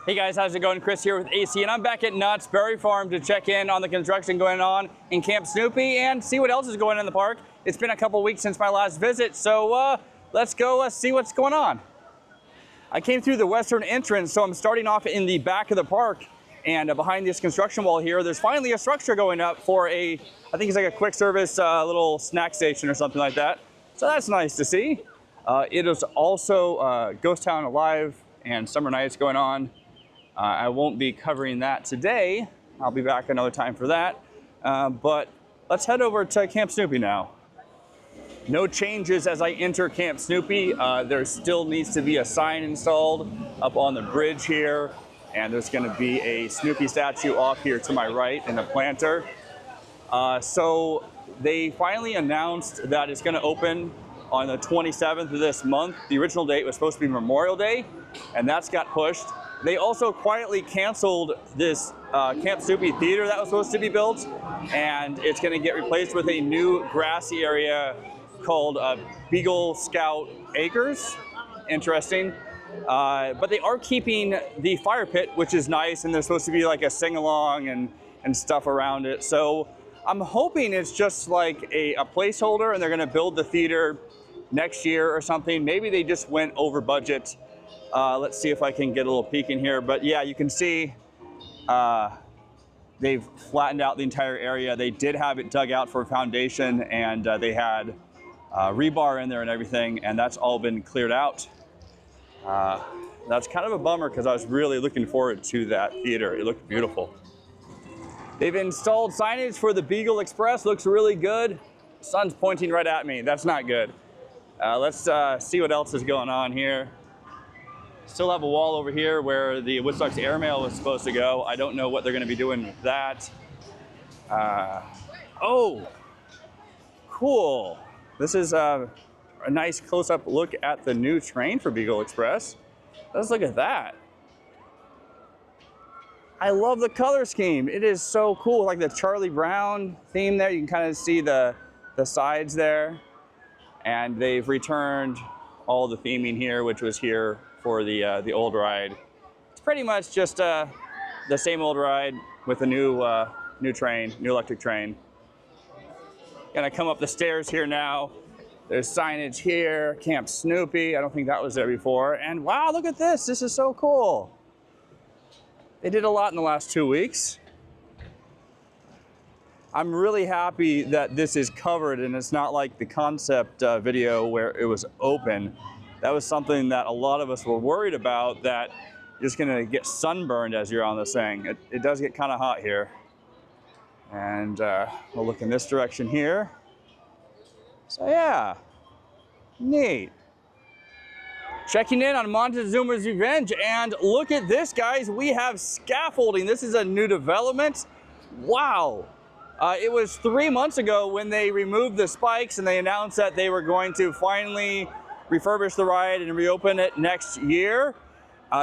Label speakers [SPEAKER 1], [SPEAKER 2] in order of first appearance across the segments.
[SPEAKER 1] Hey guys, how's it going? Chris here with AC, and I'm back at Knott's Berry Farm to check in on the construction going on in Camp Snoopy and see what else is going on in the park. It's been a couple weeks since my last visit, so let's go see what's going on. I came through the western entrance, so I'm starting off in the back of the park, and behind this construction wall here, there's finally a structure going up for I think it's like a quick service little snack station or something like that. So that's nice to see. It is also Ghost Town Alive and Summer Nights going on. I won't be covering that today. I'll be back another time for that. But let's head over to Camp Snoopy now. No changes as I enter Camp Snoopy. There still needs to be a sign installed up on the bridge here. And there's gonna be a Snoopy statue off here to my right in a planter. So they finally announced that it's gonna open on the 27th of this month. The original date was supposed to be Memorial Day, and that's got pushed. They also quietly canceled this Camp Snoopy theater that was supposed to be built, and it's going to get replaced with a new grassy area called Beagle Scout Acres. Interesting. But they are keeping the fire pit, which is nice, and there's supposed to be like a sing-along and stuff around it. So I'm hoping it's just like a placeholder, and they're going to build the theater next year or something. Maybe they just went over budget. Let's see if I can get a little peek in here. But yeah, you can see they've flattened out the entire area. They did have it dug out for a foundation, and they had rebar in there and everything, and that's all been cleared out. That's kind of a bummer because I was really looking forward to that theater. It looked beautiful. They've installed signage for the Beagle Express. Looks really good. The sun's pointing right at me. That's not good. Let's see what else is going on here. Still have a wall over here where the Woodstock's airmail was supposed to go. I don't know what they're going to be doing with that. Oh, cool. This is a nice close-up look at the new train for Beagle Express. Let's look at that. I love the color scheme. It is so cool, like the Charlie Brown theme there. You can kind of see the sides there. And they've returned all the theming here, which was here for the old ride. It's pretty much just the same old ride with a new train, new electric train. Gonna come up the stairs here now. There's signage here, Camp Snoopy. I don't think that was there before. And wow, look at this. This is so cool. They did a lot in the last 2 weeks. I'm really happy that this is covered and it's not like the concept video where it was open. That was something that a lot of us were worried about, that you're just gonna get sunburned as you're on this thing. It does get kind of hot here. And we'll look in this direction here. So yeah, neat. Checking in on Montezooma's Revenge, and look at this, guys. We have scaffolding. This is a new development. Wow. It was 3 months ago when they removed the spikes and they announced that they were going to finally refurbish the ride and reopen it next year.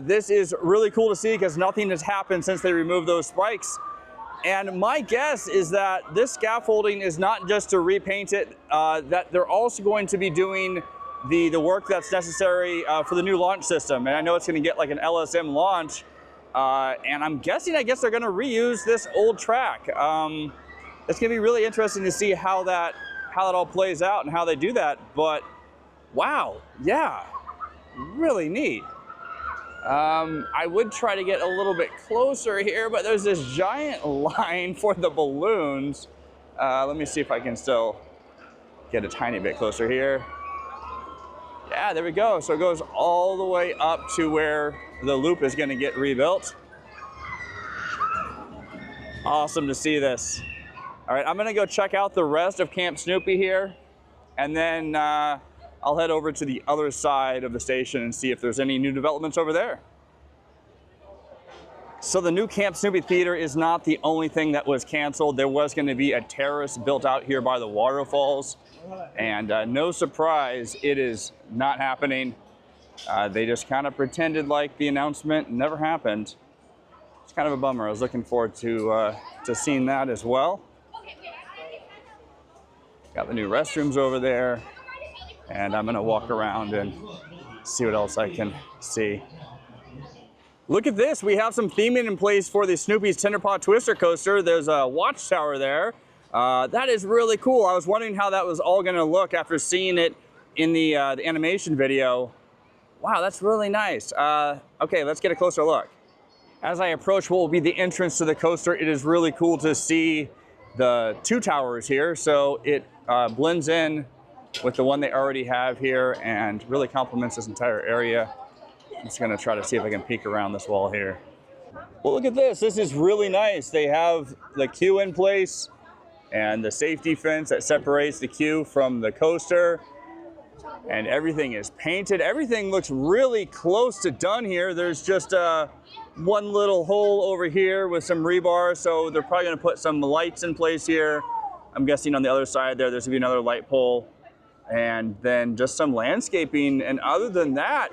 [SPEAKER 1] This is really cool to see because nothing has happened since they removed those spikes. And my guess is that this scaffolding is not just to repaint it, that they're also going to be doing the work that's necessary for the new launch system. And I know it's going to get like an LSM launch. And I'm guessing, I guess they're going to reuse this old track. It's going to be really interesting to see how that all plays out and how they do that. But wow, yeah, really neat. I would try to get a little bit closer here, but there's this giant line for the balloons. Let me see if I can still get a tiny bit closer here. Yeah, there we go. So it goes all the way up to where the loop is going to get rebuilt. Awesome to see this. All right, I'm going to go check out the rest of Camp Snoopy here, and then I'll head over to the other side of the station and see if there's any new developments over there. So the new Camp Snoopy Theater is not the only thing that was canceled. There was going to be a terrace built out here by the waterfalls, and no surprise, it is not happening. They just kind of pretended like the announcement never happened. It's kind of a bummer. I was looking forward to seeing that as well. Got the new restrooms over there, and I'm gonna walk around and see what else I can see. Look at this, we have some theming in place for the Snoopy's Tenderpaw Twister Coaster. There's a watchtower there. That is really cool. I was wondering how that was all gonna look after seeing it in the animation video. Wow, that's really nice. Okay, let's get a closer look. As I approach what will be the entrance to the coaster, it is really cool to see the two towers here. So it blends in with the one they already have here and really complements this entire area. I'm just gonna try to see if I can peek around this wall here. Well, look at this. This is really nice. They have the queue in place and the safety fence that separates the queue from the coaster. And everything is painted. Everything looks really close to done here. There's just one little hole over here with some rebar, so they're probably gonna put some lights in place here. I'm guessing on the other side there's gonna be another light pole, and then just some landscaping. And other than that,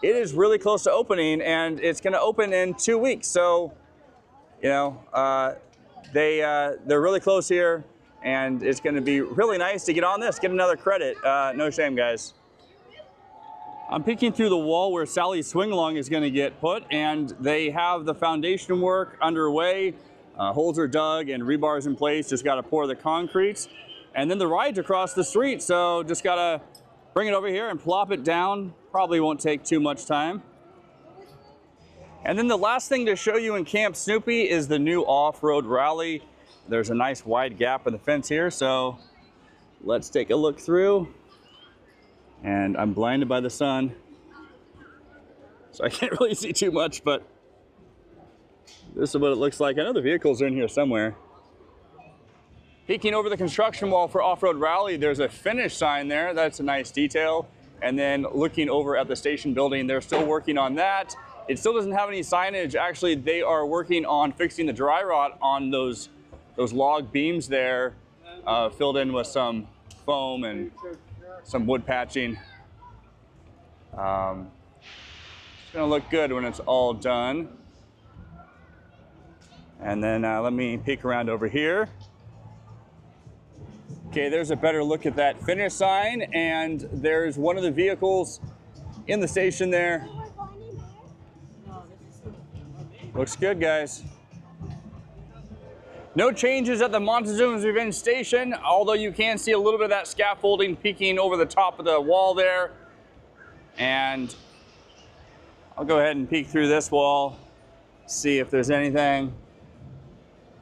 [SPEAKER 1] it is really close to opening, and it's gonna open in 2 weeks. So, you know, they're really close here, and it's gonna be really nice to get on this, get another credit. No shame, guys. I'm peeking through the wall where Sally's Swing Along is gonna get put, and they have the foundation work underway. Holes are dug and rebar's in place, just gotta pour the concrete. And then the ride's across the street, so just gotta bring it over here and plop it down. Probably won't take too much time. And then the last thing to show you in Camp Snoopy is the new off-road rally. There's a nice wide gap in the fence here, so let's take a look through. And I'm blinded by the sun, so I can't really see too much, but this is what it looks like. I know the vehicles are in here somewhere. Peeking over the construction wall for Off-Road Rally, there's a finish sign there. That's a nice detail. And then looking over at the station building, they're still working on that. It still doesn't have any signage. Actually, they are working on fixing the dry rot on those log beams there, filled in with some foam and some wood patching. It's gonna look good when it's all done. And then let me peek around over here. Okay, there's a better look at that finish sign, and there's one of the vehicles in the station there. Looks good, guys. No changes at the Montezooma's Revenge Station, although you can see a little bit of that scaffolding peeking over the top of the wall there. And I'll go ahead and peek through this wall, see if there's anything.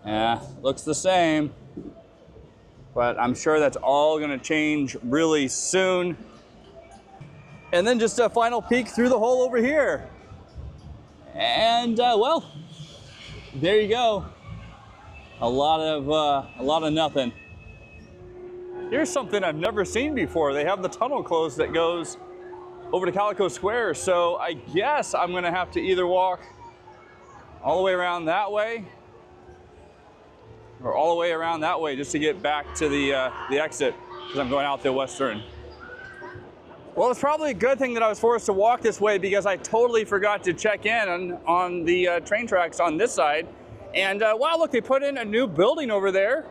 [SPEAKER 1] Yeah, looks the same. But I'm sure that's all gonna change really soon. And then just a final peek through the hole over here. And well, there you go. A lot of nothing. Here's something I've never seen before. They have the tunnel closed that goes over to Calico Square. So I guess I'm gonna have to either walk all the way around that way or all the way around that way just to get back to the exit, because I'm going out the western. Well, it's probably a good thing that I was forced to walk this way, because I totally forgot to check in on the train tracks on this side. And wow, look, they put in a new building over there.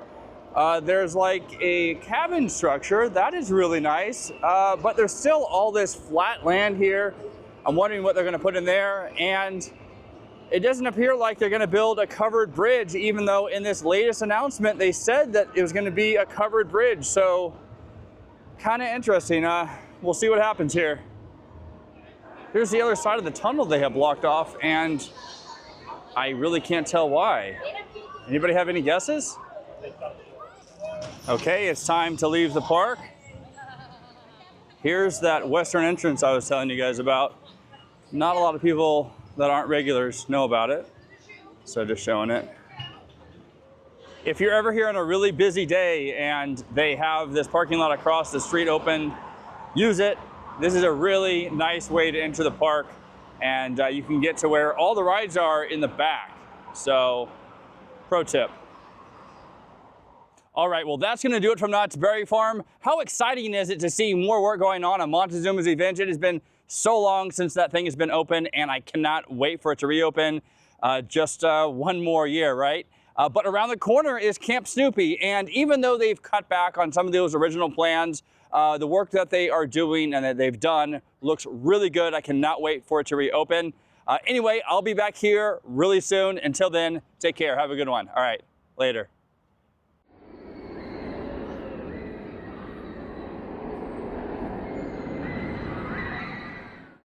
[SPEAKER 1] There's like a cabin structure. That is really nice. But there's still all this flat land here. I'm wondering what they're gonna put in there. And it doesn't appear like they're gonna build a covered bridge, even though in this latest announcement, they said that it was gonna be a covered bridge. So kind of interesting. We'll see what happens here. Here's the other side of the tunnel they have blocked off, and I really can't tell why. Anybody have any guesses? Okay, it's time to leave the park. Here's that western entrance I was telling you guys about. Not a lot of people that aren't regulars know about it, so just showing it. If you're ever here on a really busy day and they have this parking lot across the street open, use it. This is a really nice way to enter the park, and you can get to where all the rides are in the back. So, pro tip. All right, well, that's gonna do it from Knott's Berry Farm. How exciting is it to see more work going on Montezooma's Revenge? It has been so long since that thing has been open, and I cannot wait for it to reopen. Just one more year, right? But around the corner is Camp Snoopy, and even though they've cut back on some of those original plans, the work that they are doing and that they've done looks really good. I cannot wait for it to reopen. Anyway, I'll be back here really soon. Until then, take care. Have a good one. All right, later.